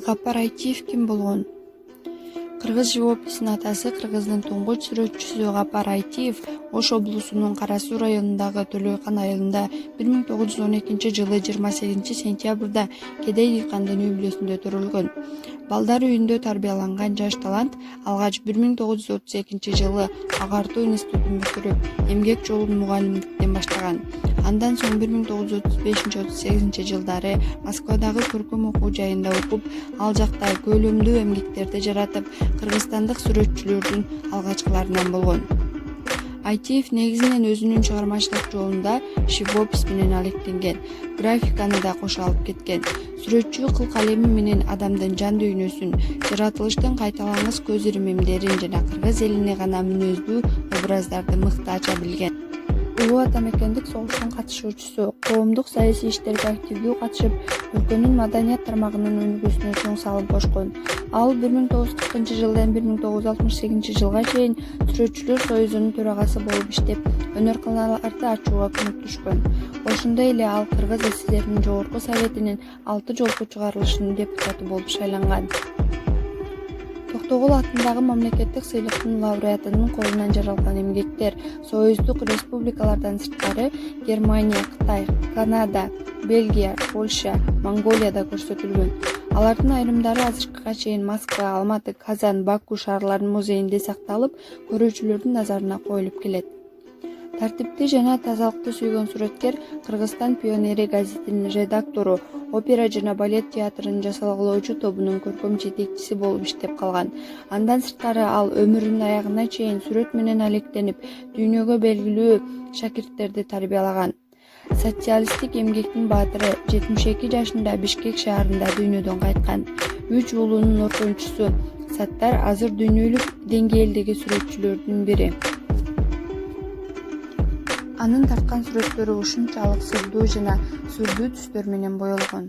Гапар Айтиев ким болгон? Кыргыз живописинин атасы Кыргыздын туңгуч сүрөтчүсү Гапар Айтиев Ош облусунун Кара Суу районундагы Төлөйкан айылында 1912 жылы 28 сентябрда кедей дыйкандын үй бүлөсүндө төрөлгөн. Балдар үйүндө тарбияланган жаш талант алгач 1932 жылы Агартуу институтун бүтүрүп, эмгек жолун мугалимдиктен баштаган. Андан соң 1935-38 жылдары Москвадагы көркөм окуу жайында окуп, ал жакта көлөмдүү эмгектерди жаратып, кыргызстандык сүрөтчүлөрдүн алгачкыларынан болгон. Айтиев негизинен өзүнүн чыгармачылык жолунда живопис менен алектенген, графиканы да кошо алып кеткен. Сүрөтчү кыл калеми менен адамдын жан дүйнөсүн, жаратылыштын кайталангыс көз иримдерин жана кыргыз элине гана мүнөздүү образдарды мыкты ача билген. Улуу ата мекендик согуштун катышуучусу, коомдук саясий иштерге активдүү катышып, өлкөнүн маданият тармагынын өнүгүүсүнө чоң салым кошкон. Ал 1940 жылдан 1968 жылга чейин Сүрөтчүлөр союзунун төрагасы болуп иштеп, өнөр-калаларды ачууга көмөктөшкөн. Ошондой эле ал Кыргыз СССРинин жогорку советинин 6 жолку чыгарылышынын депутаты болуп шайланган. Токтогул атындагы мамлекеттик сыйлыктын лауреатынын колунан жаралган эмгектер Союздук республикалардан сырткары Германия, Кытай, Канада, Бельгия, Польша, Монголияда көрсөтүлгөн. Алардын айрымдары азыркыга чейин Москва, Алматы, Казан, Баку шаарларынын музейинде сакталып, көрүүчүлөрдүн назарына коюлуп келет. Тартипти жана тазалыкты сүйгөн сүрөткер Кыргызстан пионери газетинин редактору, опера жана балет театрынын жасалгылоочу тобунун көркөм жетекчиси болуп иштеп калган. Андан сырткары ал өмүрүнүн аягына чейин сүрөт менен алектенип, дүйнөгө белгилүү шакирттерди тарбиялаган. Социалисттик эмгектин баатыры 72 жашында Бишкек шаарында дүйнөдөн кайткан. 3 уулунун ортончусу Саттар азыр дүйнөлүк деңгээлдеги сүрөтчүлөрдүн бири. Анын тарткан сүрөттөрү ушунчалык сырдуу жана сүрдүү түстөр менен боелгон.